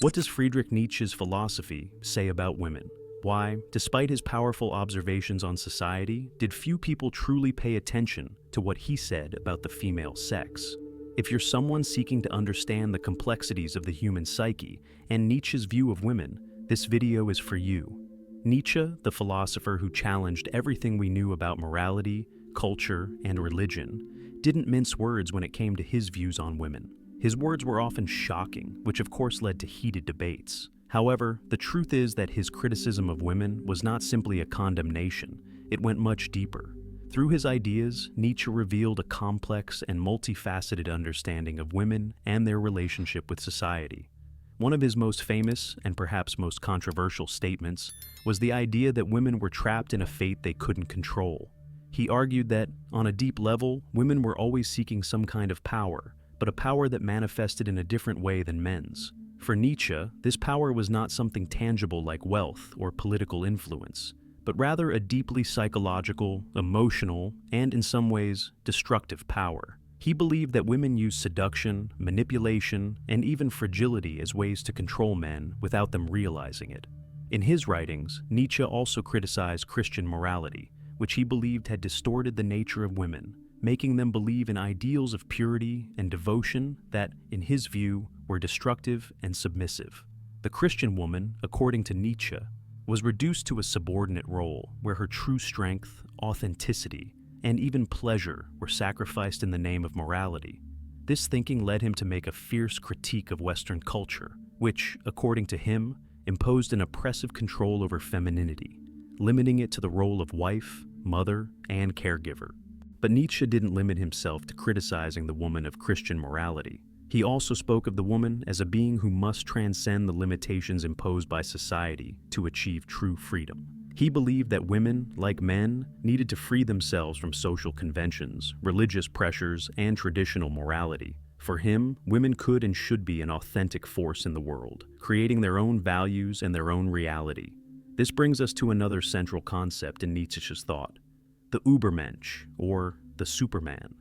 What does Friedrich Nietzsche's philosophy say about women? Why, despite his powerful observations on society, did few people truly pay attention to what he said about the female sex? If you're someone seeking to understand the complexities of the human psyche and Nietzsche's view of women, this video is for you. Nietzsche, the philosopher who challenged everything we knew about morality, culture, and religion, didn't mince words when it came to his views on women. His words were often shocking, which of course led to heated debates. However, the truth is that his criticism of women was not simply a condemnation, it went much deeper. Through his ideas, Nietzsche revealed a complex and multifaceted understanding of women and their relationship with society. One of his most famous and perhaps most controversial statements was the idea that women were trapped in a fate they couldn't control. He argued that, on a deep level, women were always seeking some kind of power, but a power that manifested in a different way than men's. For Nietzsche, this power was not something tangible like wealth or political influence, but rather a deeply psychological, emotional, and in some ways, destructive power. He believed that women use seduction, manipulation, and even fragility as ways to control men without them realizing it. In his writings, Nietzsche also criticized Christian morality, which he believed had distorted the nature of women, making them believe in ideals of purity and devotion that, in his view, were destructive and submissive. The Christian woman, according to Nietzsche, was reduced to a subordinate role where her true strength, authenticity, and even pleasure were sacrificed in the name of morality. This thinking led him to make a fierce critique of Western culture, which, according to him, imposed an oppressive control over femininity, limiting it to the role of wife, mother, and caregiver. But Nietzsche didn't limit himself to criticizing the woman of Christian morality. He also spoke of the woman as a being who must transcend the limitations imposed by society to achieve true freedom. He believed that women, like men, needed to free themselves from social conventions, religious pressures, and traditional morality. For him, women could and should be an authentic force in the world, creating their own values and their own reality. This brings us to another central concept in Nietzsche's thought: the Übermensch, or the Superman.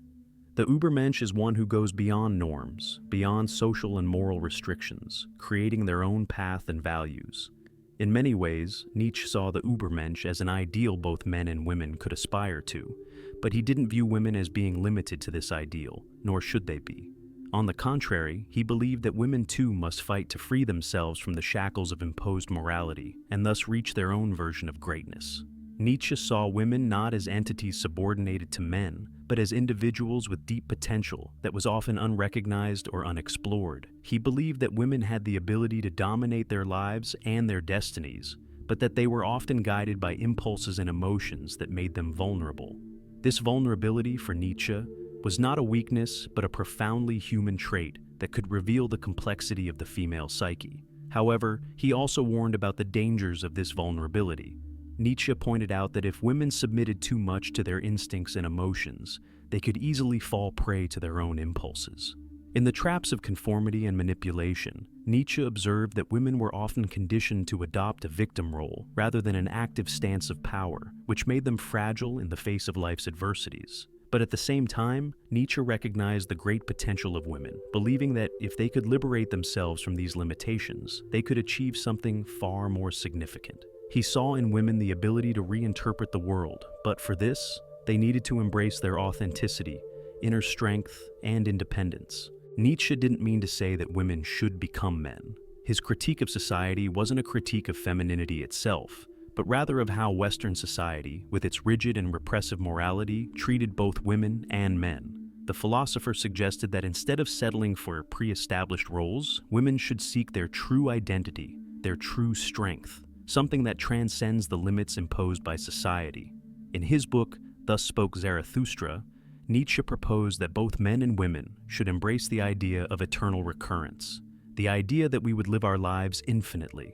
The Übermensch is one who goes beyond norms, beyond social and moral restrictions, creating their own path and values. In many ways, Nietzsche saw the Übermensch as an ideal both men and women could aspire to, but he didn't view women as being limited to this ideal, nor should they be. On the contrary, he believed that women too must fight to free themselves from the shackles of imposed morality, and thus reach their own version of greatness. Nietzsche saw women not as entities subordinated to men, but as individuals with deep potential that was often unrecognized or unexplored. He believed that women had the ability to dominate their lives and their destinies, but that they were often guided by impulses and emotions that made them vulnerable. This vulnerability, for Nietzsche, was not a weakness, but a profoundly human trait that could reveal the complexity of the female psyche. However, he also warned about the dangers of this vulnerability. Nietzsche pointed out that if women submitted too much to their instincts and emotions, they could easily fall prey to their own impulses. In the traps of conformity and manipulation, Nietzsche observed that women were often conditioned to adopt a victim role rather than an active stance of power, which made them fragile in the face of life's adversities. But at the same time, Nietzsche recognized the great potential of women, believing that if they could liberate themselves from these limitations, they could achieve something far more significant. He saw in women the ability to reinterpret the world, but for this, they needed to embrace their authenticity, inner strength, and independence. Nietzsche didn't mean to say that women should become men. His critique of society wasn't a critique of femininity itself, but rather of how Western society, with its rigid and repressive morality, treated both women and men. The philosopher suggested that instead of settling for pre-established roles, women should seek their true identity, their true strength, something that transcends the limits imposed by society. In his book, Thus Spoke Zarathustra, Nietzsche proposed that both men and women should embrace the idea of eternal recurrence, the idea that we would live our lives infinitely.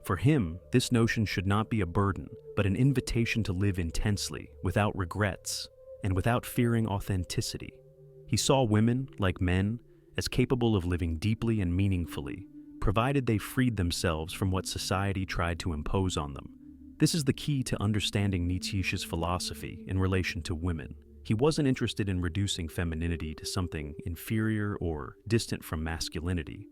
For him, this notion should not be a burden, but an invitation to live intensely, without regrets, and without fearing authenticity. He saw women, like men, as capable of living deeply and meaningfully, provided they freed themselves from what society tried to impose on them. This is the key to understanding Nietzsche's philosophy in relation to women. He wasn't interested in reducing femininity to something inferior or distant from masculinity.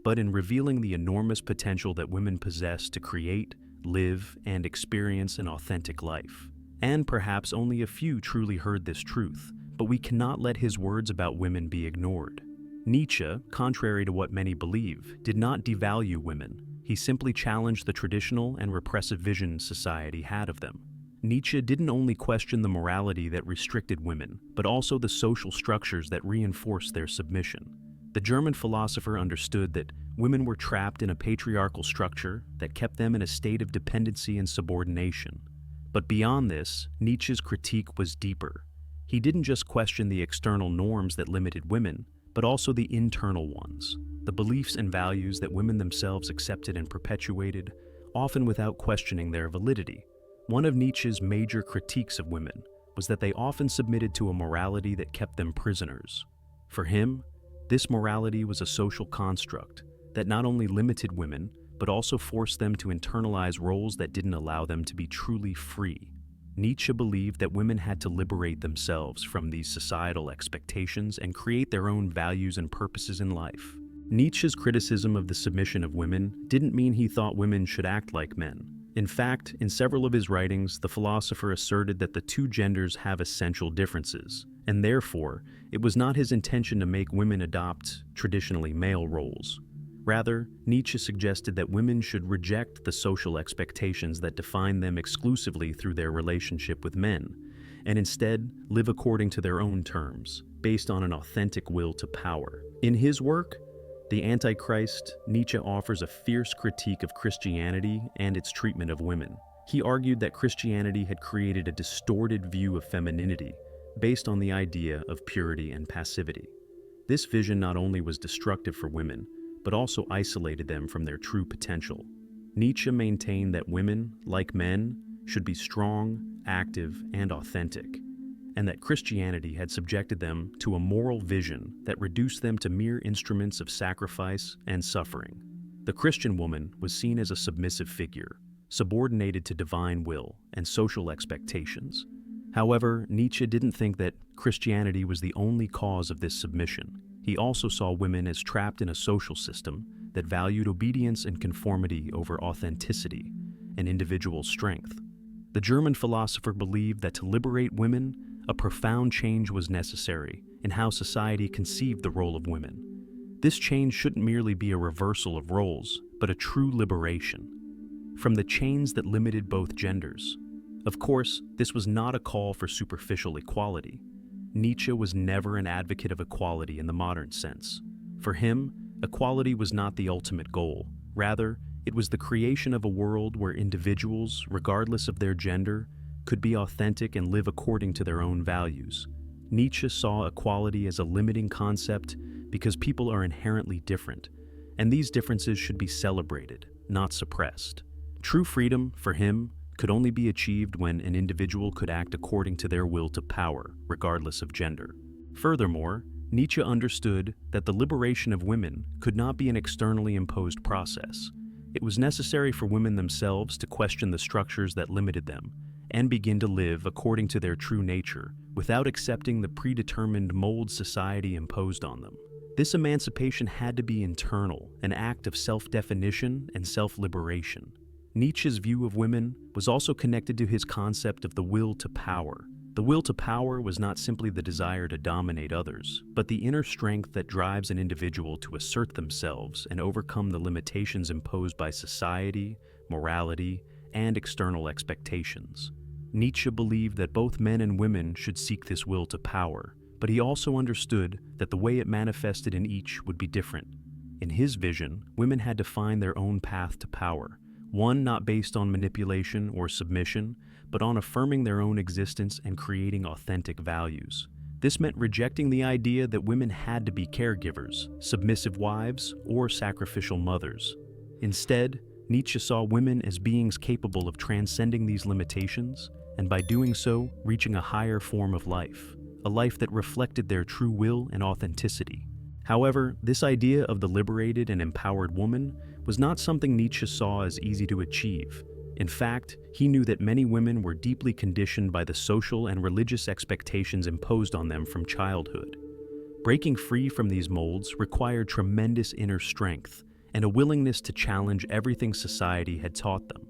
but in revealing the enormous potential that women possess to create, live, and experience an authentic life. And perhaps only a few truly heard this truth, but we cannot let his words about women be ignored. Nietzsche, contrary to what many believe, did not devalue women. He simply challenged the traditional and repressive vision society had of them. Nietzsche didn't only question the morality that restricted women, but also the social structures that reinforced their submission. The German philosopher understood that women were trapped in a patriarchal structure that kept them in a state of dependency and subordination. But beyond this, Nietzsche's critique was deeper. He didn't just question the external norms that limited women, but also the internal ones, the beliefs and values that women themselves accepted and perpetuated, often without questioning their validity. One of Nietzsche's major critiques of women was that they often submitted to a morality that kept them prisoners. For him, this morality was a social construct that not only limited women, but also forced them to internalize roles that didn't allow them to be truly free. Nietzsche believed that women had to liberate themselves from these societal expectations and create their own values and purposes in life. Nietzsche's criticism of the submission of women didn't mean he thought women should act like men. In fact, in several of his writings, the philosopher asserted that the two genders have essential differences, and therefore, it was not his intention to make women adopt traditionally male roles. Rather, Nietzsche suggested that women should reject the social expectations that define them exclusively through their relationship with men, and instead live according to their own terms, based on an authentic will to power. In his work, The Antichrist, Nietzsche offers a fierce critique of Christianity and its treatment of women. He argued that Christianity had created a distorted view of femininity, based on the idea of purity and passivity. This vision not only was destructive for women, but also isolated them from their true potential. Nietzsche maintained that women, like men, should be strong, active, and authentic, and that Christianity had subjected them to a moral vision that reduced them to mere instruments of sacrifice and suffering. The Christian woman was seen as a submissive figure, subordinated to divine will and social expectations. However, Nietzsche didn't think that Christianity was the only cause of this submission. He also saw women as trapped in a social system that valued obedience and conformity over authenticity and individual strength. The German philosopher believed that to liberate women, a profound change was necessary in how society conceived the role of women. This change shouldn't merely be a reversal of roles, but a true liberation from the chains that limited both genders. Of course, this was not a call for superficial equality. Nietzsche was never an advocate of equality in the modern sense. For him, equality was not the ultimate goal. Rather, it was the creation of a world where individuals, regardless of their gender, could be authentic and live according to their own values. Nietzsche saw equality as a limiting concept because people are inherently different, and these differences should be celebrated, not suppressed. True freedom, for him, could only be achieved when an individual could act according to their will to power, regardless of gender. Furthermore, Nietzsche understood that the liberation of women could not be an externally imposed process. It was necessary for women themselves to question the structures that limited them and begin to live according to their true nature without accepting the predetermined mold society imposed on them. This emancipation had to be internal, an act of self-definition and self-liberation. Nietzsche's view of women was also connected to his concept of the will to power. The will to power was not simply the desire to dominate others, but the inner strength that drives an individual to assert themselves and overcome the limitations imposed by society, morality, and external expectations. Nietzsche believed that both men and women should seek this will to power, but he also understood that the way it manifested in each would be different. In his vision, women had to find their own path to power, one not based on manipulation or submission, but on affirming their own existence and creating authentic values. This meant rejecting the idea that women had to be caregivers, submissive wives, or sacrificial mothers. Instead, Nietzsche saw women as beings capable of transcending these limitations, and by doing so, reaching a higher form of life, a life that reflected their true will and authenticity. However, this idea of the liberated and empowered woman was not something Nietzsche saw as easy to achieve. In fact, he knew that many women were deeply conditioned by the social and religious expectations imposed on them from childhood. Breaking free from these molds required tremendous inner strength and a willingness to challenge everything society had taught them.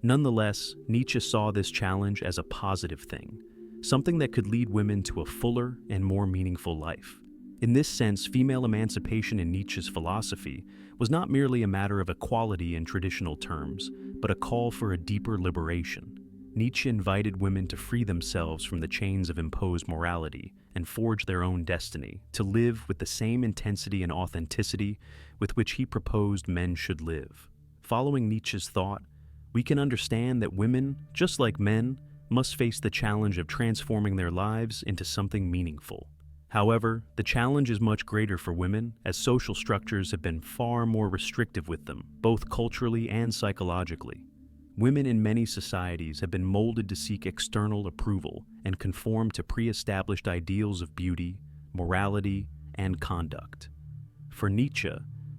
Nonetheless, Nietzsche saw this challenge as a positive thing, something that could lead women to a fuller and more meaningful life. In this sense, female emancipation in Nietzsche's philosophy was not merely a matter of equality in traditional terms, but a call for a deeper liberation. Nietzsche invited women to free themselves from the chains of imposed morality and forge their own destiny, to live with the same intensity and authenticity with which he proposed men should live. Following Nietzsche's thought, we can understand that women, just like men, must face the challenge of transforming their lives into something meaningful. However, the challenge is much greater for women, as social structures have been far more restrictive with them, both culturally and psychologically. Women in many societies have been molded to seek external approval and conform to pre-established ideals of beauty, morality, and conduct. For Nietzsche,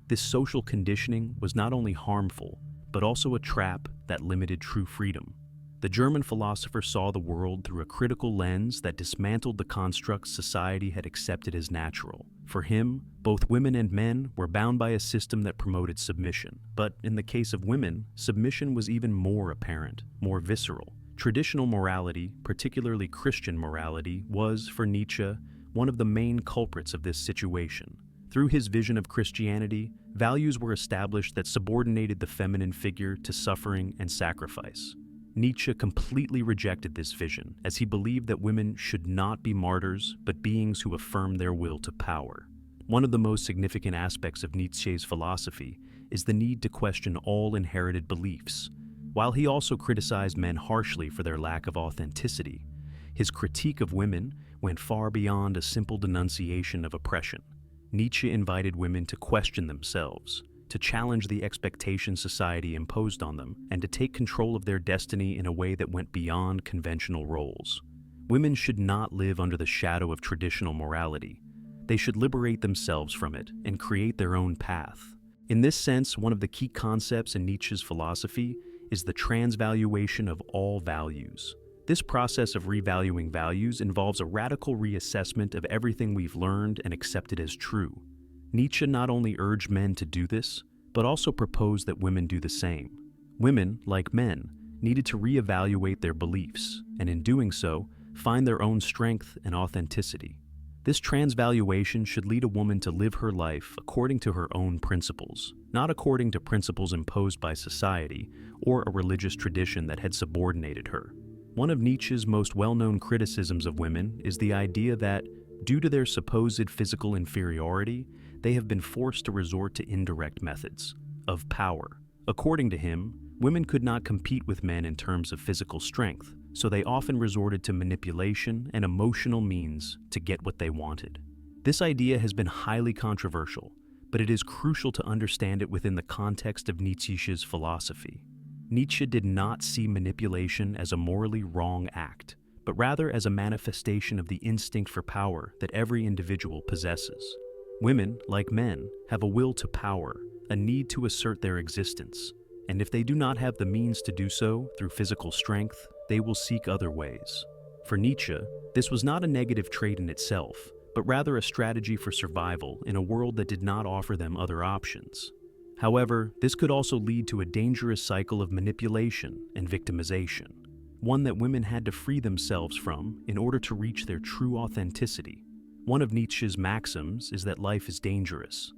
this social conditioning was not only harmful, but also a trap that limited true freedom. The German philosopher saw the world through a critical lens that dismantled the constructs society had accepted as natural. For him, both women and men were bound by a system that promoted submission. But in the case of women, submission was even more apparent, more visceral. Traditional morality, particularly Christian morality, was, for Nietzsche, one of the main culprits of this situation. Through his vision of Christianity, values were established that subordinated the feminine figure to suffering and sacrifice. Nietzsche completely rejected this vision, as he believed that women should not be martyrs, but beings who affirm their will to power. One of the most significant aspects of Nietzsche's philosophy is the need to question all inherited beliefs. While he also criticized men harshly for their lack of authenticity, his critique of women went far beyond a simple denunciation of oppression. Nietzsche invited women to question themselves, to challenge the expectations society imposed on them, and to take control of their destiny in a way that went beyond conventional roles. Women should not live under the shadow of traditional morality. They should liberate themselves from it and create their own path. In this sense, one of the key concepts in Nietzsche's philosophy is the transvaluation of all values. This process of revaluing values involves a radical reassessment of everything we've learned and accepted as true. Nietzsche not only urged men to do this, but also proposed that women do the same. Women, like men, needed to reevaluate their beliefs, and in doing so, find their own strength and authenticity. This transvaluation should lead a woman to live her life according to her own principles, not according to principles imposed by society or a religious tradition that had subordinated her. One of Nietzsche's most well-known criticisms of women is the idea that, due to their supposed physical inferiority, they have been forced to resort to indirect methods of power. According to him, women could not compete with men in terms of physical strength, so they often resorted to manipulation and emotional means to get what they wanted. This idea has been highly controversial, but it is crucial to understand it within the context of Nietzsche's philosophy. Nietzsche did not see manipulation as a morally wrong act, but rather as a manifestation of the instinct for power that every individual possesses. Women, like men, have a will to power, a need to assert their existence, and if they do not have the means to do so through physical strength, they will seek other ways. For Nietzsche, this was not a negative trait in itself, but rather a strategy for survival in a world that did not offer them other options. However, this could also lead to a dangerous cycle of manipulation and victimization, one that women had to free themselves from in order to reach their true authenticity. One of Nietzsche's maxims is that life is dangerous.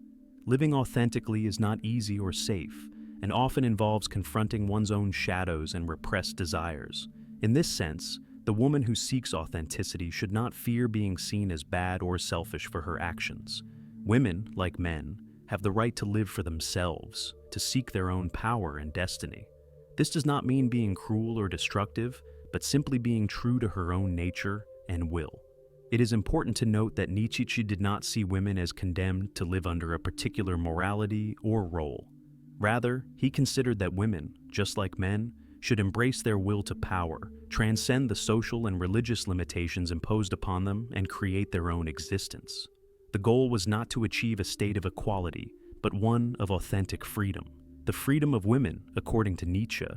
Living authentically is not easy or safe, and often involves confronting one's own shadows and repressed desires. In this sense, the woman who seeks authenticity should not fear being seen as bad or selfish for her actions. Women, like men, have the right to live for themselves, to seek their own power and destiny. This does not mean being cruel or destructive, but simply being true to her own nature and will. It is important to note that Nietzsche did not see women as condemned to live under a particular morality or role. Rather, he considered that women, just like men, should embrace their will to power, transcend the social and religious limitations imposed upon them, and create their own existence. The goal was not to achieve a state of equality, but one of authentic freedom. The freedom of women, according to Nietzsche,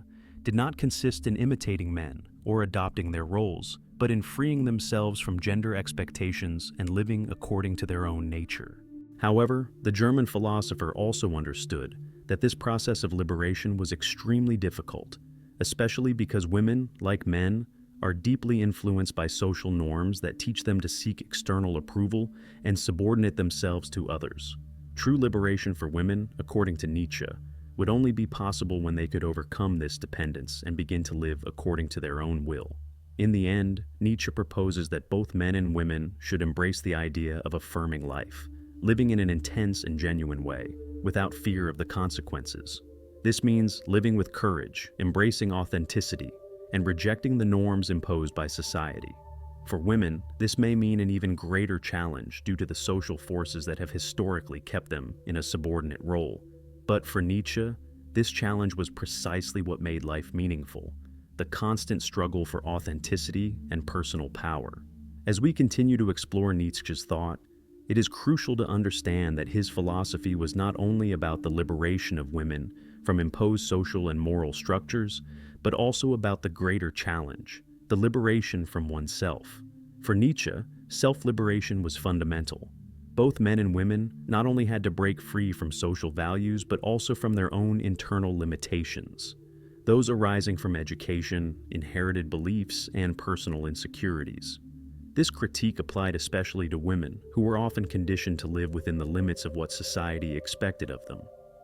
did not consist in imitating men or adopting their roles, but in freeing themselves from gender expectations and living according to their own nature. However, the German philosopher also understood that this process of liberation was extremely difficult, especially because women, like men, are deeply influenced by social norms that teach them to seek external approval and subordinate themselves to others. True liberation for women, according to Nietzsche, would only be possible when they could overcome this dependence and begin to live according to their own will. In the end, Nietzsche proposes that both men and women should embrace the idea of affirming life, living in an intense and genuine way, without fear of the consequences. This means living with courage, embracing authenticity, and rejecting the norms imposed by society. For women, this may mean an even greater challenge due to the social forces that have historically kept them in a subordinate role. But for Nietzsche, this challenge was precisely what made life meaningful, the constant struggle for authenticity and personal power. As we continue to explore Nietzsche's thought, it is crucial to understand that his philosophy was not only about the liberation of women from imposed social and moral structures, but also about the greater challenge, the liberation from oneself. For Nietzsche, self-liberation was fundamental. Both men and women not only had to break free from social values, but also from their own internal limitations, those arising from education, inherited beliefs, and personal insecurities. This critique applied especially to women, who were often conditioned to live within the limits of what society expected of them.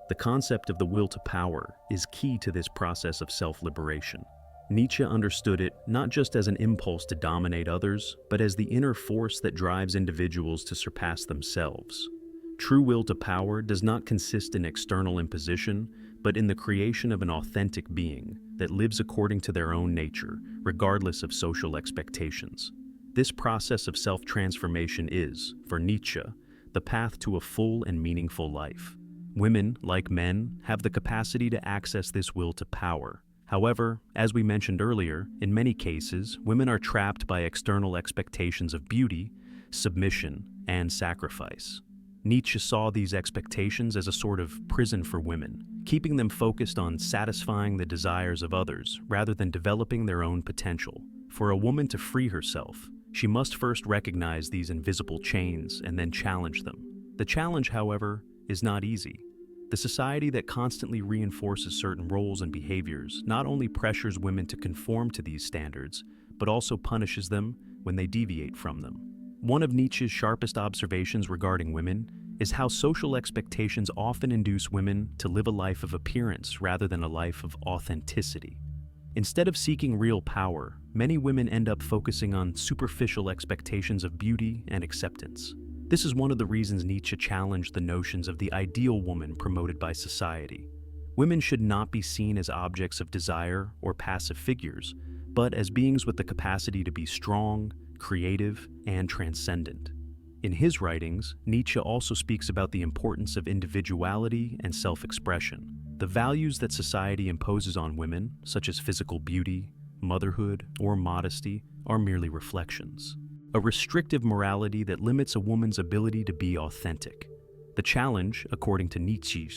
The concept of the will to power is key to this process of self-liberation. Nietzsche understood it not just as an impulse to dominate others, but as the inner force that drives individuals to surpass themselves. True will to power does not consist in external imposition, but in the creation of an authentic being that lives according to their own nature, regardless of social expectations. This process of self-transformation is, for Nietzsche, the path to a full and meaningful life. Women, like men, have the capacity to access this will to power. However, as we mentioned earlier, in many cases, women are trapped by external expectations of beauty, submission, and sacrifice. Nietzsche saw these expectations as a sort of prison for women, keeping them focused on satisfying the desires of others rather than developing their own potential. For a woman to free herself, she must first recognize these invisible chains and then challenge them. The challenge, however, is not easy. The society that constantly reinforces certain roles and behaviors not only pressures women to conform to these standards, but also punishes them when they deviate from them. One of Nietzsche's sharpest observations regarding women is how social expectations often induce women to live a life of appearance rather than a life of authenticity. Instead of seeking real power, many women end up focusing on superficial expectations of beauty and acceptance. This is one of the reasons Nietzsche challenged the notions of the ideal woman promoted by society. Women should not be seen as objects of desire or passive figures, but as beings with the capacity to be strong, creative, and transcendent. In his writings, Nietzsche also speaks about the importance of individuality and self-expression. The values that society imposes on women, such as physical beauty, motherhood, or modesty, are merely reflections. A restrictive morality that limits a woman's ability to be authentic. The challenge, according to Nietzsche,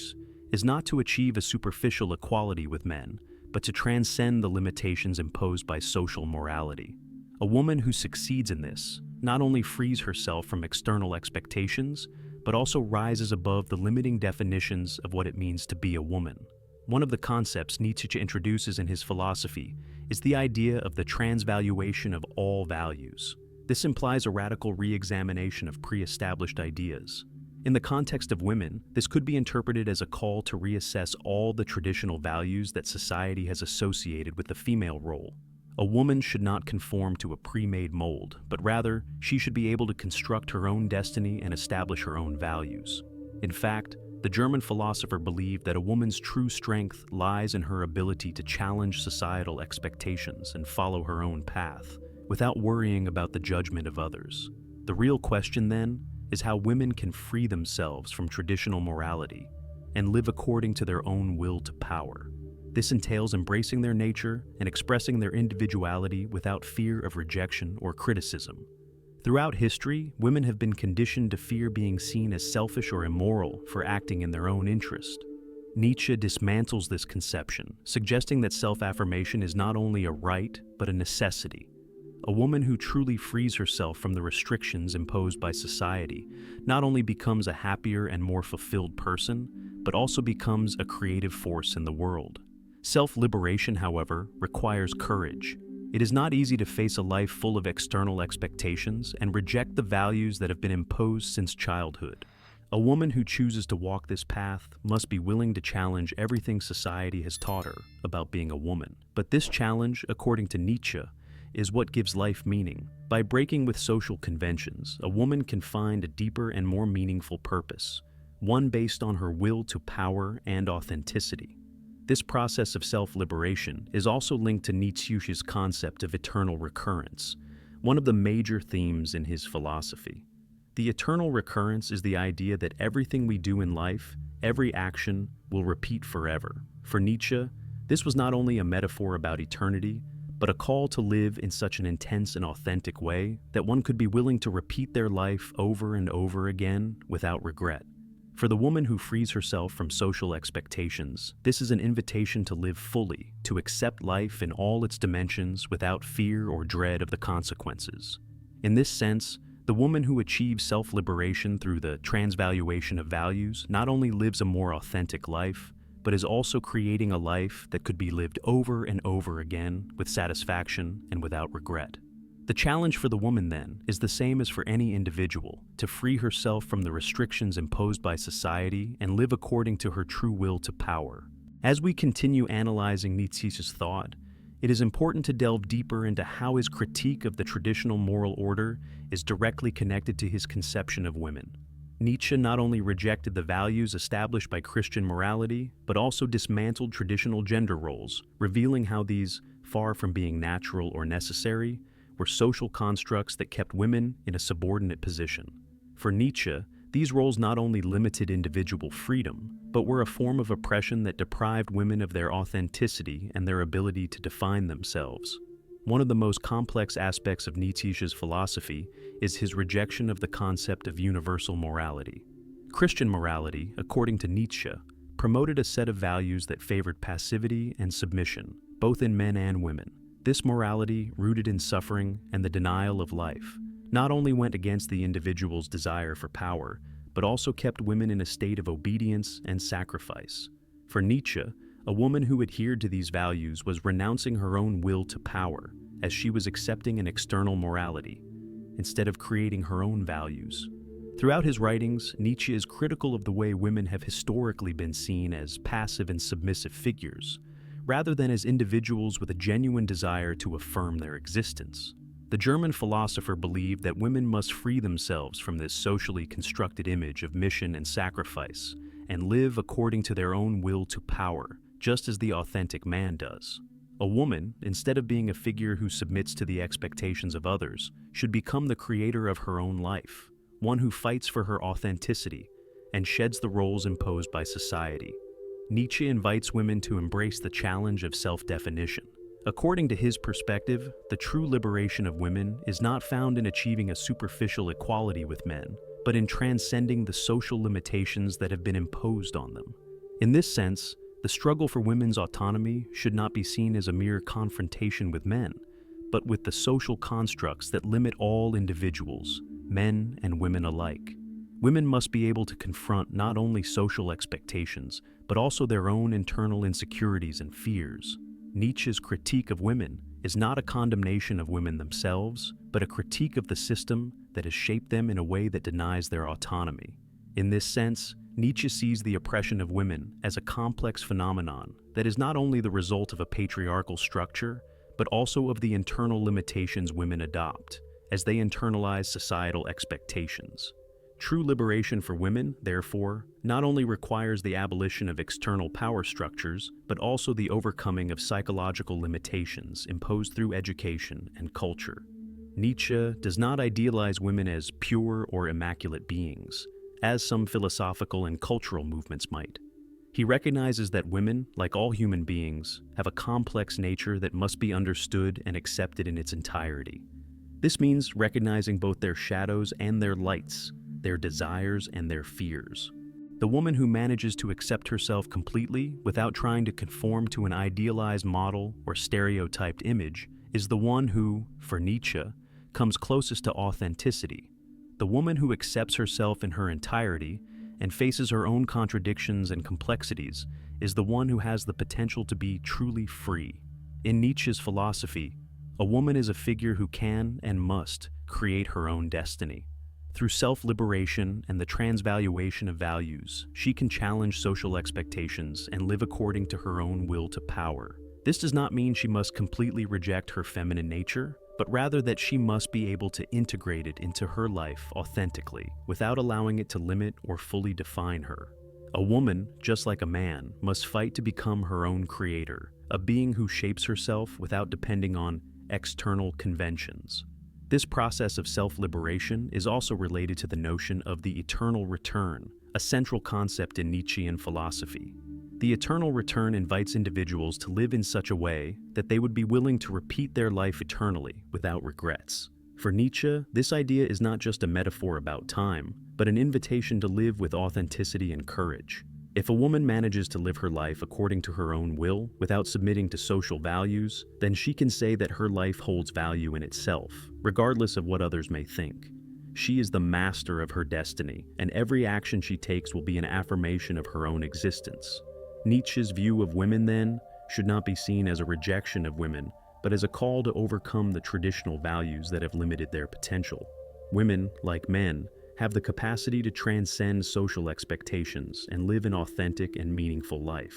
is not to achieve a superficial equality with men, but to transcend the limitations imposed by social morality. A woman who succeeds in this not only frees herself from external expectations, but also rises above the limiting definitions of what it means to be a woman. One of the concepts Nietzsche introduces in his philosophy is the idea of the transvaluation of all values. This implies a radical re-examination of pre-established ideas. In the context of women, this could be interpreted as a call to reassess all the traditional values that society has associated with the female role. A woman should not conform to a pre-made mold, but rather, she should be able to construct her own destiny and establish her own values. In fact, the German philosopher believed that a woman's true strength lies in her ability to challenge societal expectations and follow her own path, without worrying about the judgment of others. The real question, then, is how women can free themselves from traditional morality and live according to their own will to power. This entails embracing their nature and expressing their individuality without fear of rejection or criticism. Throughout history, women have been conditioned to fear being seen as selfish or immoral for acting in their own interest. Nietzsche dismantles this conception, suggesting that self-affirmation is not only a right, but a necessity. A woman who truly frees herself from the restrictions imposed by society not only becomes a happier and more fulfilled person, but also becomes a creative force in the world. Self-liberation, however, requires courage. It is not easy to face a life full of external expectations and reject the values that have been imposed since childhood. A woman who chooses to walk this path must be willing to challenge everything society has taught her about being a woman. But this challenge, according to Nietzsche, is what gives life meaning. By breaking with social conventions, a woman can find a deeper and more meaningful purpose, one based on her will to power and authenticity. This process of self-liberation is also linked to Nietzsche's concept of eternal recurrence, one of the major themes in his philosophy. The eternal recurrence is the idea that everything we do in life, every action, will repeat forever. For Nietzsche, this was not only a metaphor about eternity, but a call to live in such an intense and authentic way that one could be willing to repeat their life over and over again without regret. For the woman who frees herself from social expectations, this is an invitation to live fully, to accept life in all its dimensions without fear or dread of the consequences. In this sense, the woman who achieves self-liberation through the transvaluation of values not only lives a more authentic life, but is also creating a life that could be lived over and over again with satisfaction and without regret. The challenge for the woman, then, is the same as for any individual, to free herself from the restrictions imposed by society and live according to her true will to power. As we continue analyzing Nietzsche's thought, it is important to delve deeper into how his critique of the traditional moral order is directly connected to his conception of women. Nietzsche not only rejected the values established by Christian morality, but also dismantled traditional gender roles, revealing how these, far from being natural or necessary, were social constructs that kept women in a subordinate position. For Nietzsche, these roles not only limited individual freedom, but were a form of oppression that deprived women of their authenticity and their ability to define themselves. One of the most complex aspects of Nietzsche's philosophy is his rejection of the concept of universal morality. Christian morality, according to Nietzsche, promoted a set of values that favored passivity and submission, both in men and women. This morality, rooted in suffering and the denial of life, not only went against the individual's desire for power, but also kept women in a state of obedience and sacrifice. For Nietzsche, a woman who adhered to these values was renouncing her own will to power, as she was accepting an external morality, instead of creating her own values. Throughout his writings, Nietzsche is critical of the way women have historically been seen as passive and submissive figures, rather than as individuals with a genuine desire to affirm their existence. The German philosopher believed that women must free themselves from this socially constructed image of mission and sacrifice, and live according to their own will to power, just as the authentic man does. A woman, instead of being a figure who submits to the expectations of others, should become the creator of her own life, one who fights for her authenticity and sheds the roles imposed by society. Nietzsche invites women to embrace the challenge of self-definition. According to his perspective, the true liberation of women is not found in achieving a superficial equality with men, but in transcending the social limitations that have been imposed on them. In this sense, the struggle for women's autonomy should not be seen as a mere confrontation with men, but with the social constructs that limit all individuals, men and women alike. Women must be able to confront not only social expectations, but also their own internal insecurities and fears. Nietzsche's critique of women is not a condemnation of women themselves, but a critique of the system that has shaped them in a way that denies their autonomy. In this sense, Nietzsche sees the oppression of women as a complex phenomenon that is not only the result of a patriarchal structure, but also of the internal limitations women adopt as they internalize societal expectations. True liberation for women, therefore, not only requires the abolition of external power structures, but also the overcoming of psychological limitations imposed through education and culture. Nietzsche does not idealize women as pure or immaculate beings, as some philosophical and cultural movements might. He recognizes that women, like all human beings, have a complex nature that must be understood and accepted in its entirety. This means recognizing both their shadows and their lights, their desires and their fears. The woman who manages to accept herself completely without trying to conform to an idealized model or stereotyped image is the one who, for Nietzsche, comes closest to authenticity. The woman who accepts herself in her entirety and faces her own contradictions and complexities is the one who has the potential to be truly free. In Nietzsche's philosophy, a woman is a figure who can and must create her own destiny. Through self-liberation and the transvaluation of values, she can challenge social expectations and live according to her own will to power. This does not mean she must completely reject her feminine nature, but rather that she must be able to integrate it into her life authentically, without allowing it to limit or fully define her. A woman, just like a man, must fight to become her own creator, a being who shapes herself without depending on external conventions. This process of self-liberation is also related to the notion of the eternal return, a central concept in Nietzschean philosophy. The eternal return invites individuals to live in such a way that they would be willing to repeat their life eternally without regrets. For Nietzsche, this idea is not just a metaphor about time, but an invitation to live with authenticity and courage. If a woman manages to live her life according to her own will, without submitting to social values, then she can say that her life holds value in itself, regardless of what others may think. She is the master of her destiny, and every action she takes will be an affirmation of her own existence. Nietzsche's view of women, then, should not be seen as a rejection of women, but as a call to overcome the traditional values that have limited their potential. Women, like men, have the capacity to transcend social expectations and live an authentic and meaningful life.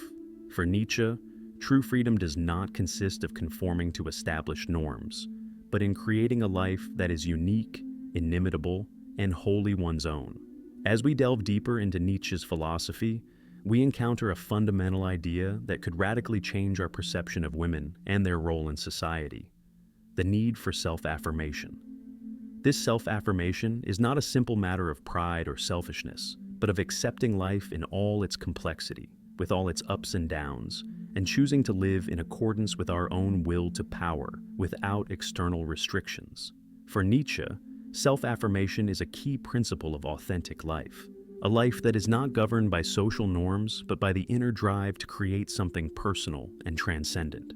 For Nietzsche, true freedom does not consist of conforming to established norms, but in creating a life that is unique, inimitable, and wholly one's own. As we delve deeper into Nietzsche's philosophy, we encounter a fundamental idea that could radically change our perception of women and their role in society: the need for self-affirmation. This self-affirmation is not a simple matter of pride or selfishness, but of accepting life in all its complexity, with all its ups and downs, and choosing to live in accordance with our own will to power, without external restrictions. For Nietzsche, self-affirmation is a key principle of authentic life, a life that is not governed by social norms, but by the inner drive to create something personal and transcendent.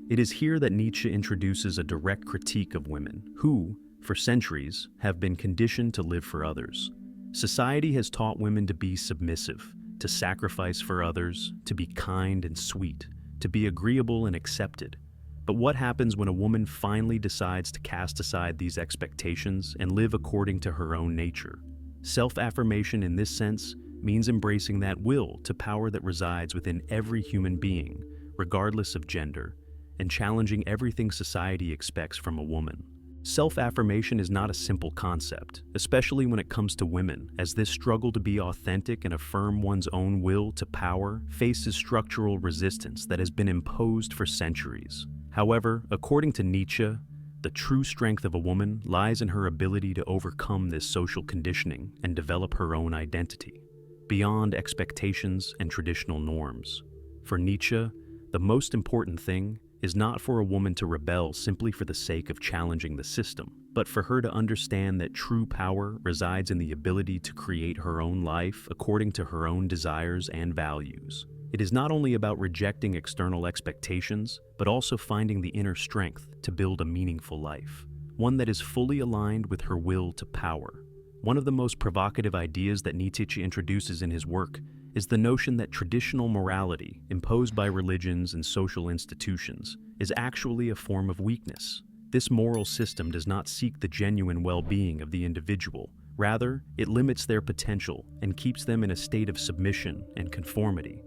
It is here that Nietzsche introduces a direct critique of women, who, for centuries, have been conditioned to live for others. Society has taught women to be submissive, to sacrifice for others, to be kind and sweet, to be agreeable and accepted. But what happens when a woman finally decides to cast aside these expectations and live according to her own nature? Self-affirmation in this sense means embracing that will to power that resides within every human being, regardless of gender, and challenging everything society expects from a woman. Self-affirmation is not a simple concept, especially when it comes to women, as this struggle to be authentic and affirm one's own will to power faces structural resistance that has been imposed for centuries. However, according to Nietzsche, the true strength of a woman lies in her ability to overcome this social conditioning and develop her own identity, beyond expectations and traditional norms. For Nietzsche, the most important thing is not for a woman to rebel simply for the sake of challenging the system, but for her to understand that true power resides in the ability to create her own life according to her own desires and values. It is not only about rejecting external expectations, but also finding the inner strength to build a meaningful life, one that is fully aligned with her will to power. One of the most provocative ideas that Nietzsche introduces in his work is the notion that traditional morality, imposed by religions and social institutions, is actually a form of weakness. This moral system does not seek the genuine well-being of the individual. Rather, it limits their potential and keeps them in a state of submission and conformity.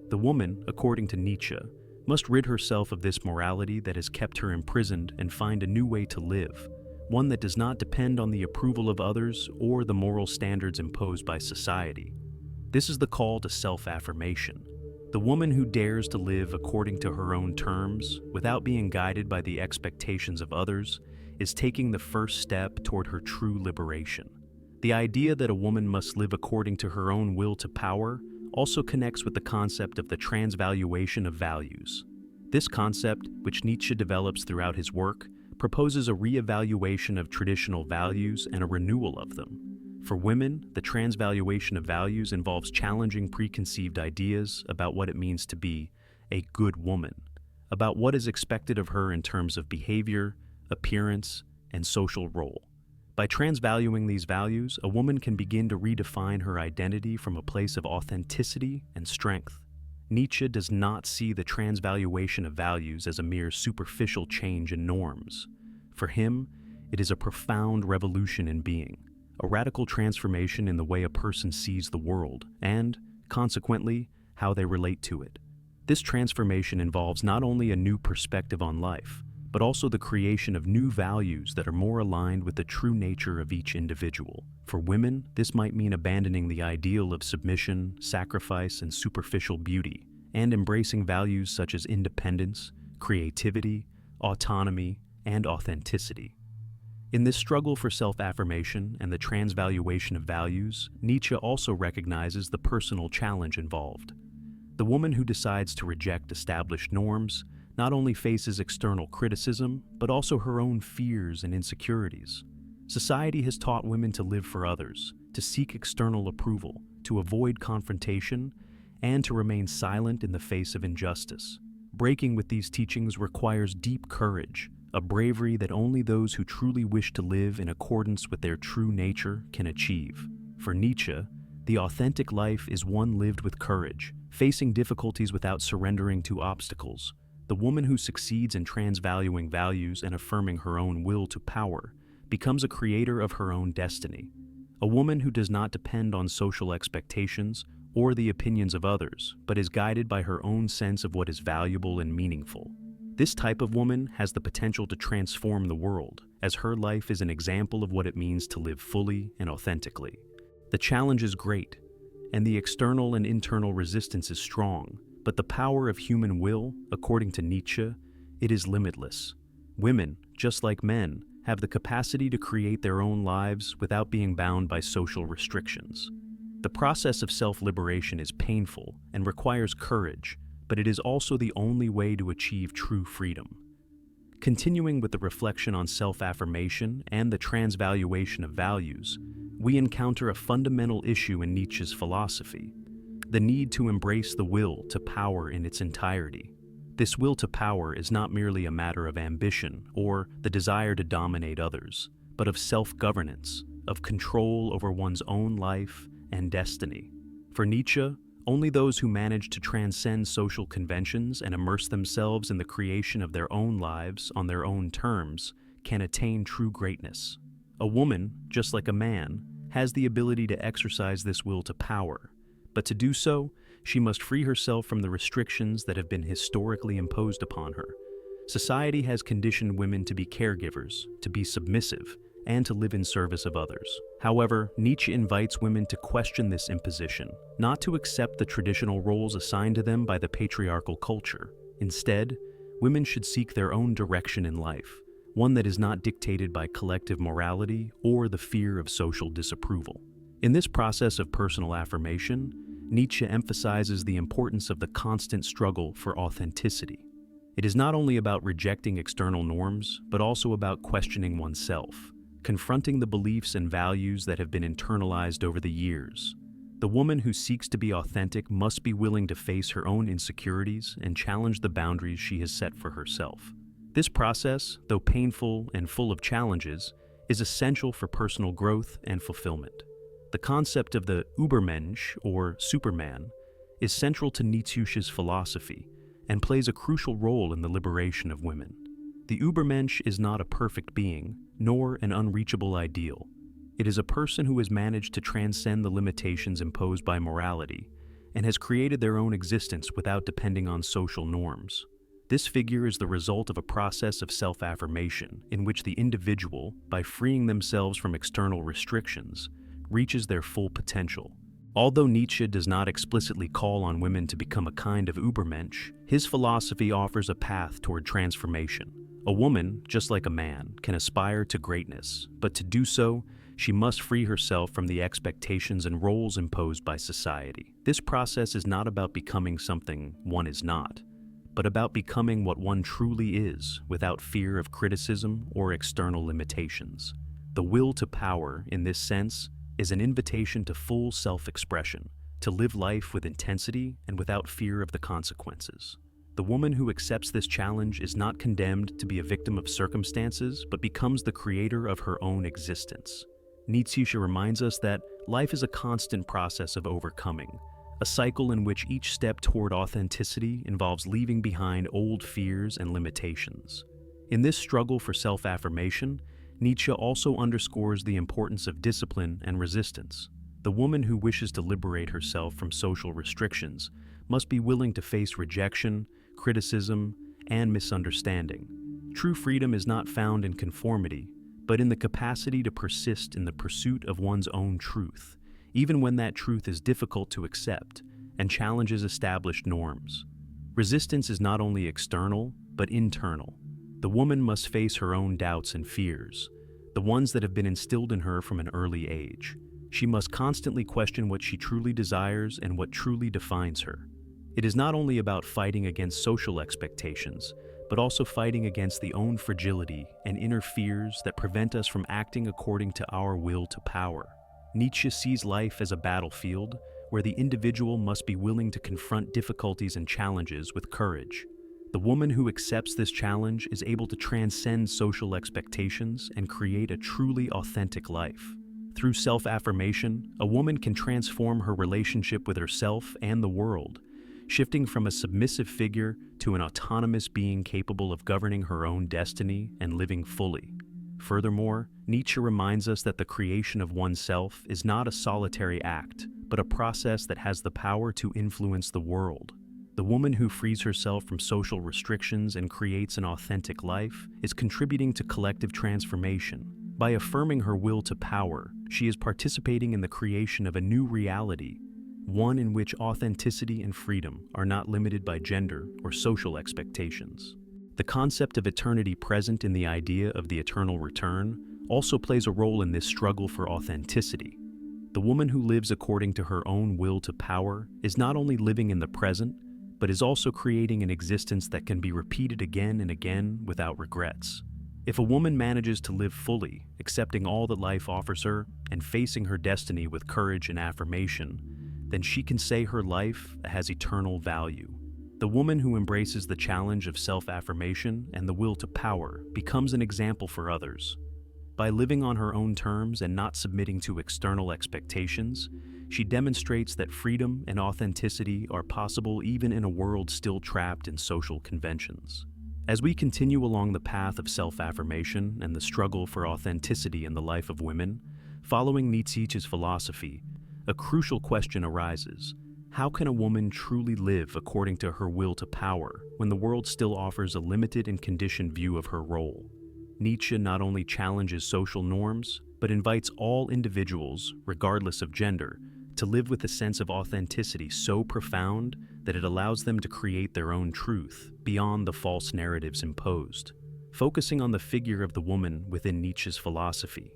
The woman, according to Nietzsche, must rid herself of this morality that has kept her imprisoned and find a new way to live, one that does not depend on the approval of others or the moral standards imposed by society. This is the call to self-affirmation. The woman who dares to live according to her own terms, without being guided by the expectations of others, is taking the first step toward her true liberation. The idea that a woman must live according to her own will to power also connects with the concept of the transvaluation of values. This concept, which Nietzsche develops throughout his work, proposes a re-evaluation of traditional values and a renewal of them. For women, the transvaluation of values involves challenging preconceived ideas about what it means to be a good woman, about what is expected of her in terms of behavior, appearance, and social role. By transvaluing these values, a woman can begin to redefine her identity from a place of authenticity and strength. Nietzsche does not see the transvaluation of values as a mere superficial change in norms. For him, it is a profound revolution in being, a radical transformation in the way a person sees the world, and, consequently, how they relate to it. This transformation involves not only a new perspective on life, but also the creation of new values that are more aligned with the true nature of each individual. For women, this might mean abandoning the ideal of submission, sacrifice, and superficial beauty, and embracing values such as independence, creativity, autonomy, and authenticity. In this struggle for self-affirmation and the transvaluation of values, Nietzsche also recognizes the personal challenge involved. The woman who decides to reject established norms not only faces external criticism, but also her own fears and insecurities. Society has taught women to live for others, to seek external approval, to avoid confrontation, and to remain silent in the face of injustice. Breaking with these teachings requires deep courage, a bravery that only those who truly wish to live in accordance with their true nature can achieve. For Nietzsche, the authentic life is one lived with courage, facing difficulties without surrendering to obstacles. The woman who succeeds in transvaluing values and affirming her own will to power becomes a creator of her own destiny. A woman who does not depend on social expectations or the opinions of others, but is guided by her own sense of what is valuable and meaningful. This type of woman has the potential to transform the world, as her life is an example of what it means to live fully and authentically. The challenge is great, and the external and internal resistance is strong, but the power of human will, according to Nietzsche, it is limitless. Women, just like men, have the capacity to create their own lives without being bound by social restrictions. The process of self-liberation is painful and requires courage, but it is also the only way to achieve true freedom. Continuing with the reflection on self-affirmation and the transvaluation of values, we encounter a fundamental issue in Nietzsche's philosophy: the need to embrace the will to power in its entirety. This will to power is not merely a matter of ambition or the desire to dominate others, but of self-governance, of control over one's own life and destiny. For Nietzsche, only those who manage to transcend social conventions and immerse themselves in the creation of their own lives on their own terms can attain true greatness. A woman, just like a man, has the ability to exercise this will to power, but to do so, she must free herself from the restrictions that have been historically imposed upon her. Society has conditioned women to be caregivers, to be submissive, and to live in service of others. However, Nietzsche invites women to question this imposition, not to accept the traditional roles assigned to them by the patriarchal culture. Instead, women should seek their own direction in life, one that is not dictated by collective morality or the fear of social disapproval. In this process of personal affirmation, Nietzsche emphasizes the importance of the constant struggle for authenticity. It is not only about rejecting external norms, but also about questioning oneself, confronting the beliefs and values that have been internalized over the years. The woman who seeks to be authentic must be willing to face her own insecurities and challenge the boundaries she has set for herself. This process, though painful and full of challenges, is essential for personal growth and fulfillment. The concept of the Übermensch, or Superman, is central to Nietzsche's philosophy and plays a crucial role in the liberation of women. The Übermensch is not a perfect being, nor an unreachable ideal. It is a person who has managed to transcend the limitations imposed by morality and has created their own existence without depending on social norms. This figure is the result of a process of self-affirmation in which the individual, by freeing themselves from external restrictions, reaches their full potential. Although Nietzsche does not explicitly call on women to become a kind of Übermensch, his philosophy offers a path toward transformation. A woman, just like a man, can aspire to greatness, but to do so, she must free herself from the expectations and roles imposed by society. This process is not about becoming something one is not, but about becoming what one truly is without fear of criticism or external limitations. The will to power, in this sense, is an invitation to full self-expression, to live life with intensity and without fear of the consequences. The woman who accepts this challenge is not condemned to be a victim of circumstances, but becomes the creator of her own existence. Nietzsche reminds us that life is a constant process of overcoming, a cycle in which each step toward authenticity involves leaving behind old fears and limitations. In this struggle for self-affirmation, Nietzsche also underscores the importance of discipline and resistance. The woman who wishes to liberate herself from social restrictions must be willing to face rejection, criticism, and misunderstanding. True freedom is not found in conformity, but in the capacity to persist in the pursuit of one's own truth, even when that truth is difficult to accept and challenges established norms. Resistance is not only external, but internal. The woman must face her own doubts and fears, the ones that have been instilled in her from an early age. She must constantly question what she truly desires and what truly defines her. It is not only about fighting against social expectations, but also fighting against the own fragility and inner fears that prevent us from acting according to our will to power. Nietzsche sees life as a battlefield where the individual must be willing to confront difficulties and challenges with courage. The woman who accepts this challenge is able to transcend social expectations and create a truly authentic life. Through self-affirmation, a woman can transform her relationship with herself and the world, shifting from a submissive figure to an autonomous being capable of governing her own destiny and living fully. Furthermore, Nietzsche reminds us that the creation of oneself is not a solitary act, but a process that has the power to influence the world. The woman who frees herself from social restrictions and creates an authentic life is contributing to collective transformation. By affirming her will to power, she is participating in the creation of a new reality, one in which authenticity and freedom are not limited by gender or social expectations. The concept of eternity present in the idea of the eternal return also plays a role in this struggle for authenticity. The woman who lives according to her own will to power is not only living in the present, but is also creating an existence that can be repeated again and again without regrets. If a woman manages to live fully, accepting all that life offers her and facing her destiny with courage and affirmation, then she can say her life has eternal value. The woman who embraces the challenge of self-affirmation and the will to power becomes an example for others. By living on her own terms and not submitting to external expectations, she demonstrates that freedom and authenticity are possible even in a world still trapped in social conventions. As we continue along the path of self-affirmation and the struggle for authenticity in the life of women, following Nietzsche's philosophy, a crucial question arises. How can a woman truly live according to her will to power when the world still offers a limited and conditioned view of her role? Nietzsche not only challenges social norms, but invites all individuals, regardless of gender, to live with a sense of authenticity so profound that it allows them to create their own truth beyond the false narratives imposed. Focusing on the figure of the woman within Nietzsche's philosophy,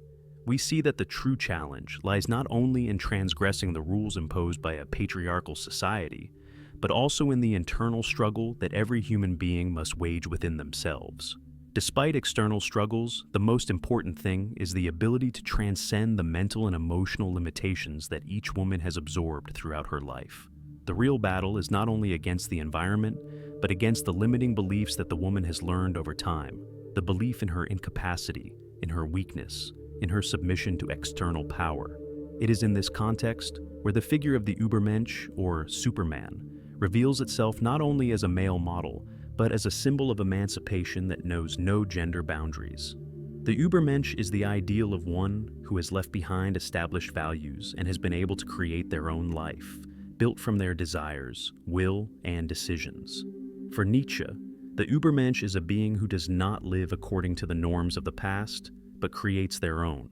we see that the true challenge lies not only in transgressing the rules imposed by a patriarchal society, but also in the internal struggle that every human being must wage within themselves. Despite external struggles, the most important thing is the ability to transcend the mental and emotional limitations that each woman has absorbed throughout her life. The real battle is not only against the environment, but against the limiting beliefs that the woman has learned over time, the belief in her incapacity, in her weakness, in her submission to external power. It is in this context where the figure of the Übermensch, or Superman, reveals itself not only as a male model, but as a symbol of emancipation that knows no gender boundaries. The Übermensch is the ideal of one who has left behind established values and has been able to create their own life, built from their desires, will, and decisions. For Nietzsche, the Übermensch is a being who does not live according to the norms of the past, but creates their own.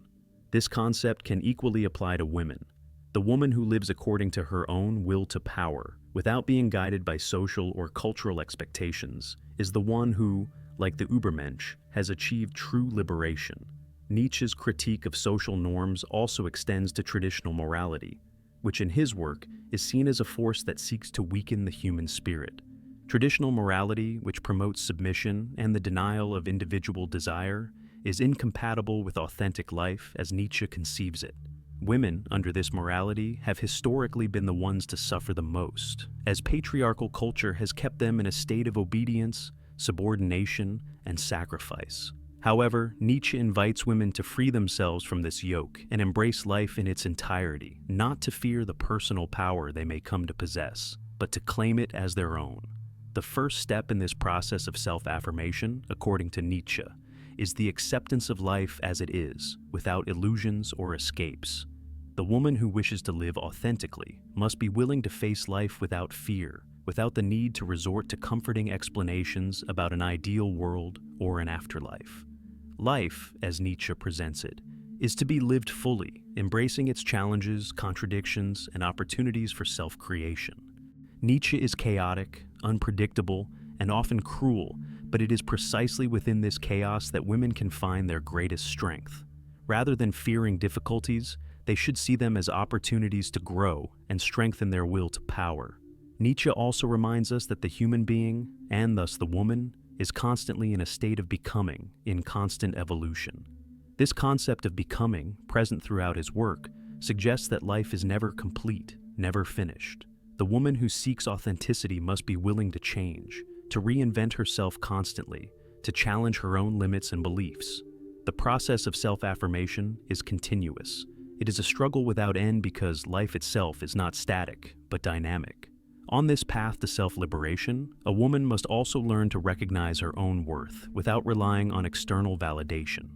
This concept can equally apply to women. The woman who lives according to her own will to power, without being guided by social or cultural expectations, is the one who, like the Übermensch, has achieved true liberation. Nietzsche's critique of social norms also extends to traditional morality, which in his work is seen as a force that seeks to weaken the human spirit. Traditional morality, which promotes submission and the denial of individual desire, is incompatible with authentic life as Nietzsche conceives it. Women, under this morality, have historically been the ones to suffer the most, as patriarchal culture has kept them in a state of obedience, subordination, and sacrifice. However, Nietzsche invites women to free themselves from this yoke and embrace life in its entirety, not to fear the personal power they may come to possess, but to claim it as their own. The first step in this process of self-affirmation, according to Nietzsche, is the acceptance of life as it is, without illusions or escapes. The woman who wishes to live authentically must be willing to face life without fear, without the need to resort to comforting explanations about an ideal world or an afterlife. Life, as Nietzsche presents it, is to be lived fully, embracing its challenges, contradictions, and opportunities for self-creation. Nietzsche is chaotic, unpredictable, and often cruel, but it is precisely within this chaos that women can find their greatest strength. Rather than fearing difficulties, they should see them as opportunities to grow and strengthen their will to power. Nietzsche also reminds us that the human being, and thus the woman, is constantly in a state of becoming, in constant evolution. This concept of becoming, present throughout his work, suggests that life is never complete, never finished. The woman who seeks authenticity must be willing to change, to reinvent herself constantly, to challenge her own limits and beliefs. The process of self-affirmation is continuous. It is a struggle without end because life itself is not static, but dynamic. On this path to self-liberation, a woman must also learn to recognize her own worth without relying on external validation.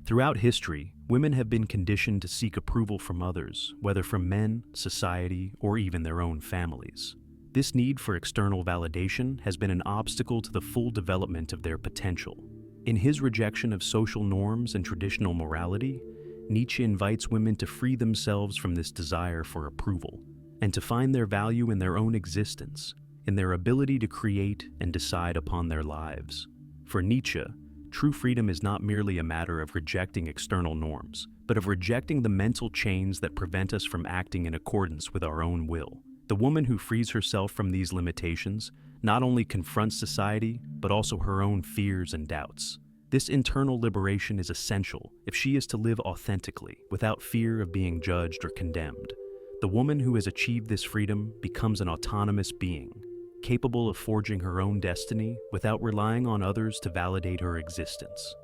Throughout history, women have been conditioned to seek approval from others, whether from men, society, or even their own families. This need for external validation has been an obstacle to the full development of their potential. In his rejection of social norms and traditional morality, Nietzsche invites women to free themselves from this desire for approval, and to find their value in their own existence, in their ability to create and decide upon their lives. For Nietzsche, true freedom is not merely a matter of rejecting external norms, but of rejecting the mental chains that prevent us from acting in accordance with our own will. The woman who frees herself from these limitations not only confronts society, but also her own fears and doubts. This internal liberation is essential if she is to live authentically, without fear of being judged or condemned. The woman who has achieved this freedom becomes an autonomous being, capable of forging her own destiny without relying on others to validate her existence.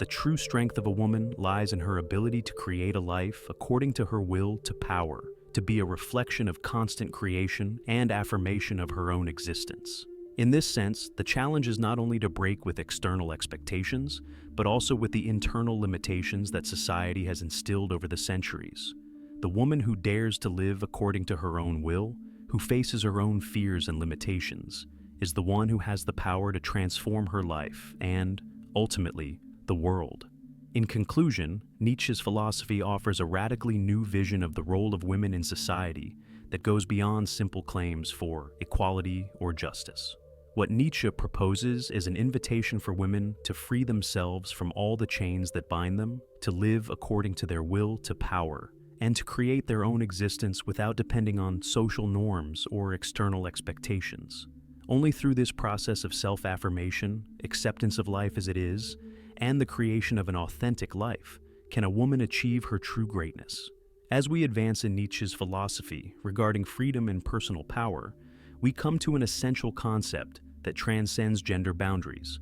The true strength of a woman lies in her ability to create a life according to her will to power, to be a reflection of constant creation and affirmation of her own existence. In this sense, the challenge is not only to break with external expectations, but also with the internal limitations that society has instilled over the centuries. The woman who dares to live according to her own will, who faces her own fears and limitations, is the one who has the power to transform her life and, ultimately, the world. In conclusion, Nietzsche's philosophy offers a radically new vision of the role of women in society that goes beyond simple claims for equality or justice. What Nietzsche proposes is an invitation for women to free themselves from all the chains that bind them, to live according to their will to power, and to create their own existence without depending on social norms or external expectations. Only through this process of self-affirmation, acceptance of life as it is, and the creation of an authentic life can a woman achieve her true greatness. As we advance in Nietzsche's philosophy regarding freedom and personal power, we come to an essential concept that transcends gender boundaries: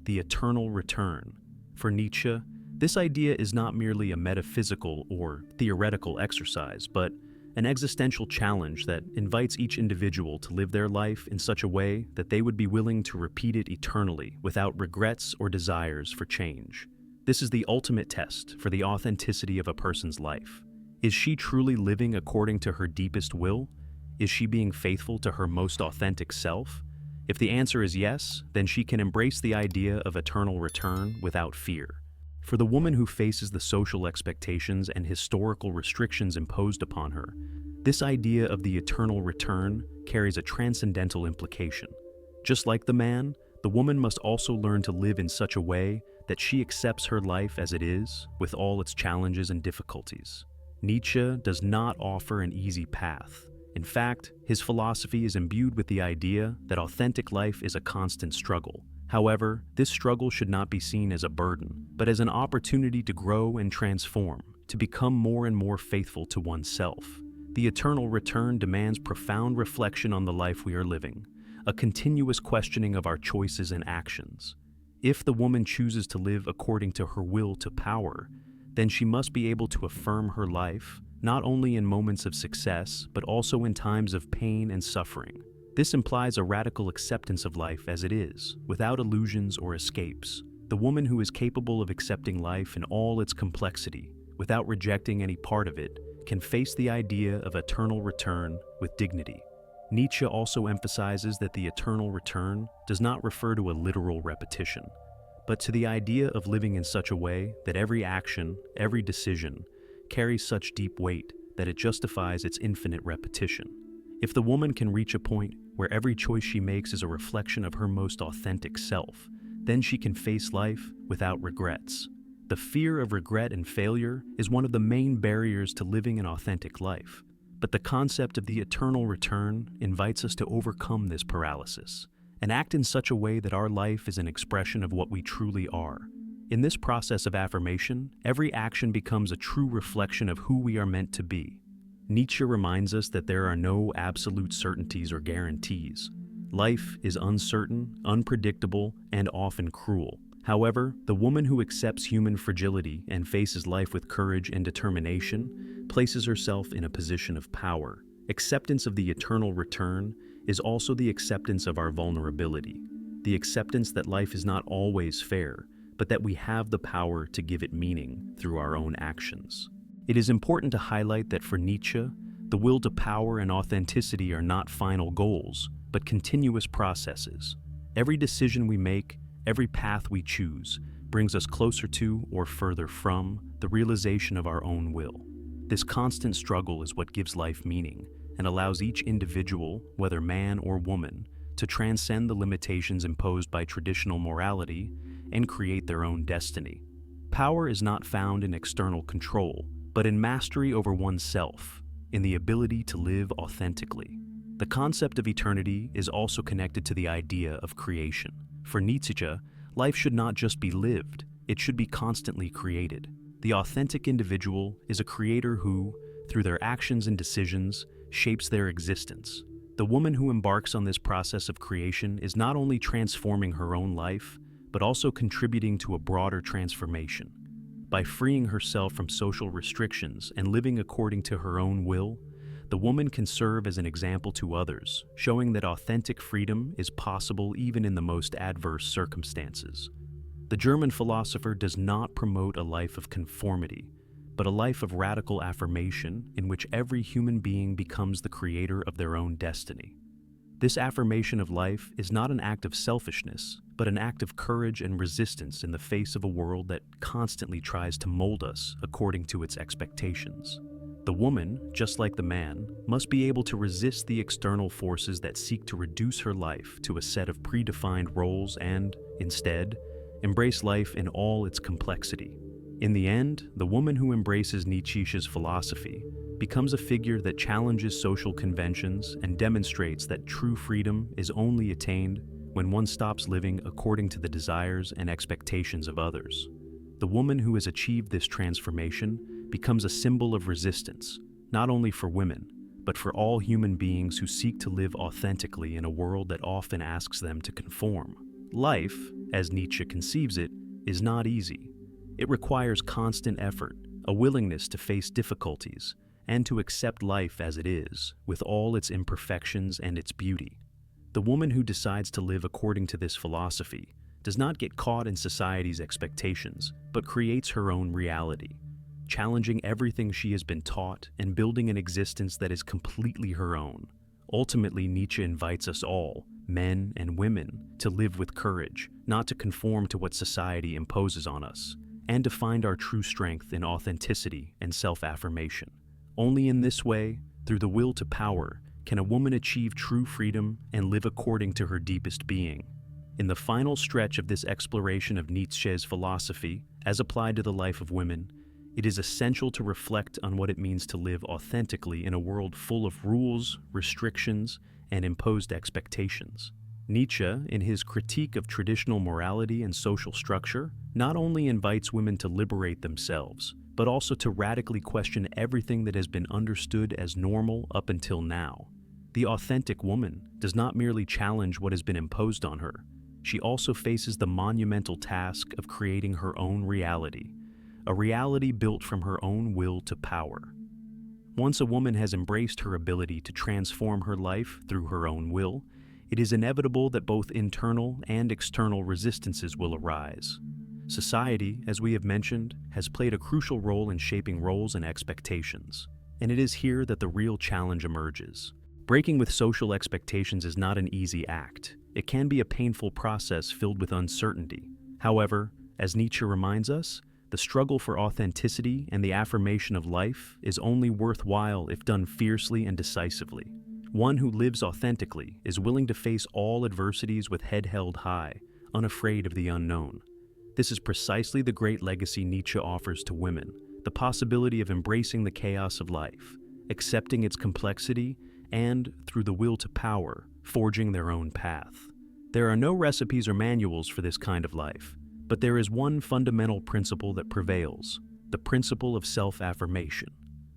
the eternal return. For Nietzsche, this idea is not merely a metaphysical or theoretical exercise, but an existential challenge that invites each individual to live their life in such a way that they would be willing to repeat it eternally without regrets or desires for change. This is the ultimate test for the authenticity of a person's life. Is she truly living according to her deepest will? Is she being faithful to her most authentic self? If the answer is yes, then she can embrace the idea of eternal return without fear. For the woman who faces the social expectations and historical restrictions imposed upon her, this idea of the eternal return carries a transcendental implication. Just like the man, the woman must also learn to live in such a way that she accepts her life as it is, with all its challenges and difficulties. Nietzsche does not offer an easy path. In fact, his philosophy is imbued with the idea that authentic life is a constant struggle. However, this struggle should not be seen as a burden, but as an opportunity to grow and transform, to become more and more faithful to oneself. The eternal return demands profound reflection on the life we are living, a continuous questioning of our choices and actions. If the woman chooses to live according to her will to power, then she must be able to affirm her life, not only in moments of success, but also in times of pain and suffering. This implies a radical acceptance of life as it is, without illusions or escapes. The woman who is capable of accepting life in all its complexity, without rejecting any part of it, can face the idea of eternal return with dignity. Nietzsche also emphasizes that the eternal return does not refer to a literal repetition, but to the idea of living in such a way that every action, every decision, carries such deep weight that it justifies its infinite repetition. If the woman can reach a point where every choice she makes is a reflection of her most authentic self, then she can face life without regrets. The fear of regret and failure is one of the main barriers to living an authentic life, but the concept of the eternal return invites us to overcome this paralysis and act in such a way that our life is an expression of what we truly are. In this process of affirmation, every action becomes a true reflection of who we are meant to be. Nietzsche reminds us that there are no absolute certainties or guarantees. Life is uncertain, unpredictable, and often cruel. However, the woman who accepts human fragility and faces life with courage and determination places herself in a position of power. Acceptance of the eternal return is also the acceptance of our vulnerability, the acceptance that life is not always fair, but that we have the power to give it meaning through our own actions. It is important to highlight that for Nietzsche, the will to power and authenticity are not final goals, but continuous processes. Every decision we make, every path we choose, brings us closer to or further from the realization of our own will. This constant struggle is what gives life meaning and allows each individual, whether man or woman, to transcend the limitations imposed by traditional morality and create their own destiny. Power is not found in external control, but in mastery over oneself, in the ability to live authentically. The concept of eternity is also connected to the idea of creation. For Nietzsche, life should not just be lived, it should be constantly created. The authentic individual is a creator who, through their actions and decisions, shapes their existence. The woman who embarks on this process of creation is not only transforming her own life, but also contributing to a broader transformation. By freeing herself from social restrictions and living according to her own will, the woman can serve as an example to others, showing that authentic freedom is possible even in the most adverse circumstances. The German philosopher does not promote a life of conformity, but a life of radical affirmation in which every human being becomes the creator of their own destiny. This affirmation of life is not an act of selfishness, but an act of courage and resistance in the face of a world that constantly tries to mold us according to its expectations. The woman, just like the man, must be able to resist the external forces that seek to reduce her life to a set of predefined roles and, instead, embrace life in all its complexity. In the end, the woman who embraces Nietzsche's philosophy becomes a figure that challenges social conventions and demonstrates that true freedom is only attained when one stops living according to the desires and expectations of others. The woman who has achieved this transformation becomes a symbol of resistance, not only for women, but for all human beings who seek to live authentically in a world that often asks them to conform. Life, as Nietzsche conceives it, is not easy. It requires constant effort, a willingness to face difficulties, and to accept life as it is, with all its imperfections and its beauty. The woman who decides to live according to this philosophy does not get caught in society's expectations, but creates her own reality, challenging everything she has been taught and building an existence that is completely her own. Ultimately, Nietzsche invites us all, men and women, to live with courage, not to conform to what society imposes on us, and to find our true strength in authenticity and self-affirmation. Only in this way, through the will to power, can a woman achieve true freedom and live according to her deepest being. In the final stretch of this exploration of Nietzsche's philosophy, as applied to the life of women, it is essential to reflect on what it means to live authentically in a world full of rules, restrictions, and imposed expectations. Nietzsche, in his critique of traditional morality and social structure, not only invites women to liberate themselves, but also to radically question everything that has been understood as normal up until now. The authentic woman does not merely challenge what has been imposed on her. She also faces the monumental task of creating her own reality, a reality built from her own will to power. Once a woman has embraced her ability to transform her life through her own will, it is inevitable that both internal and external resistances will arise. Society, as we have mentioned, has played a crucial role in shaping roles and expectations, and it is here that the real challenge emerges. Breaking with social expectations is not an easy act. It can be a painful process filled with uncertainty. However, as Nietzsche reminds us, the struggle for authenticity and the affirmation of life is only worthwhile if done fiercely and decisively. One who lives authentically is willing to face all adversities with head held high, unafraid of the unknown. This is precisely the great legacy Nietzsche offers to women, the possibility of embracing the chaos of life, accepting its complexity, and, through the will to power, forging their own path. There are no recipes or manuals for this kind of life, but there is one fundamental principle that prevails, the principle of self-affirmation.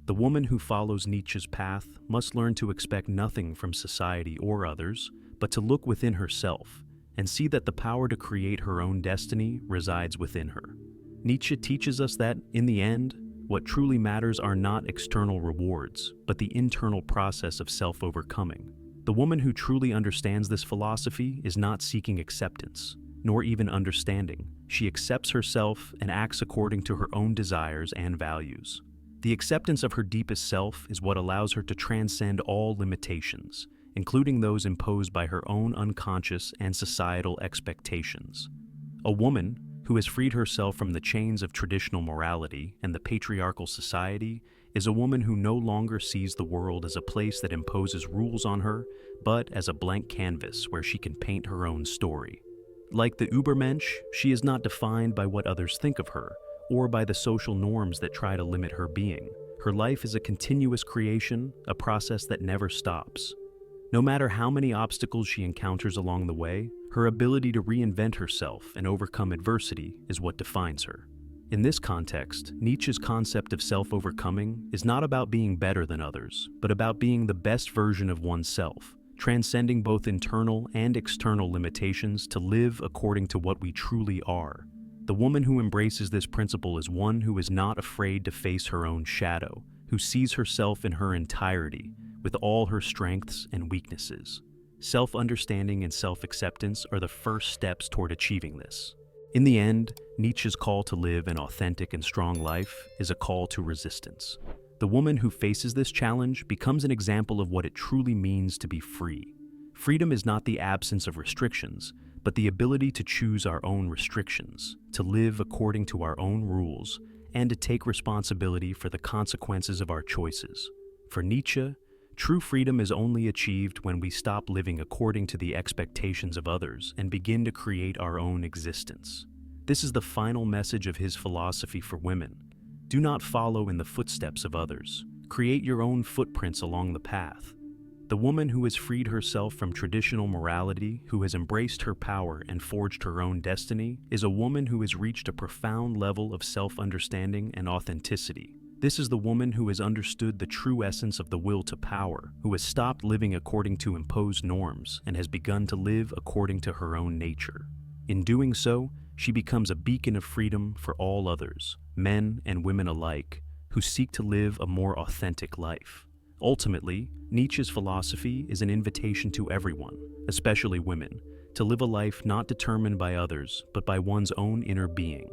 The woman who follows Nietzsche's path must learn to expect nothing from society or others, but to look within herself and see that the power to create her own destiny resides within her. Nietzsche teaches us that, in the end, what truly matters are not external rewards, but the internal process of self-overcoming. The woman who truly understands this philosophy is not seeking acceptance, nor even understanding. She accepts herself and acts according to her own desires and values. The acceptance of her deepest self is what allows her to transcend all limitations, including those imposed by her own unconscious and societal expectations. A woman who has freed herself from the chains of traditional morality and the patriarchal society is a woman who no longer sees the world as a place that imposes rules on her, but as a blank canvas where she can paint her own story. Like the Übermensch, she is not defined by what others think of her, or by the social norms that try to limit her being. Her life is a continuous creation, a process that never stops. No matter how many obstacles she encounters along the way, her ability to reinvent herself and overcome adversity is what defines her. In this context, Nietzsche's concept of self-overcoming is not about being better than others, but about being the best version of oneself, transcending both internal and external limitations to live according to what we truly are. The woman who embraces this principle is one who is not afraid to face her own shadow, who sees herself in her entirety, with all her strengths and weaknesses. Self-understanding and self-acceptance are the first steps toward achieving this. In the end, Nietzsche's call to live an authentic and strong life is a call to resistance. The woman who faces this challenge becomes an example of what it truly means to be free. Freedom is not the absence of restrictions, but the ability to choose our own restrictions, to live according to our own rules, and to take responsibility for the consequences of our choices. For Nietzsche, true freedom is only achieved when we stop living according to the expectations of others and begin to create our own existence. This is the final message of his philosophy for women. Do not follow in the footsteps of others. Create your own footprints along the path. The woman who has freed herself from traditional morality, who has embraced her power and forged her own destiny, is a woman who has reached a profound level of self-understanding and authenticity. This is the woman who has understood the true essence of the will to power, who has stopped living according to imposed norms and has begun to live according to her own nature. In doing so, she becomes a beacon of freedom for all others, men and women alike, who seek to live a more authentic life. Ultimately, Nietzsche's philosophy is an invitation to everyone, especially women, to live a life not determined by others, but by one's own inner being.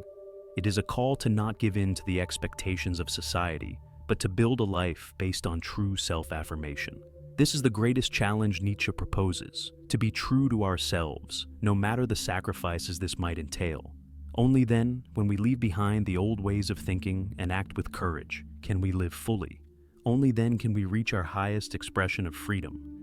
It is a call to not give in to the expectations of society, but to build a life based on true self-affirmation. This is the greatest challenge Nietzsche proposes, to be true to ourselves, no matter the sacrifices this might entail. Only then, when we leave behind the old ways of thinking and act with courage, can we live fully. Only then can we reach our highest expression of freedom,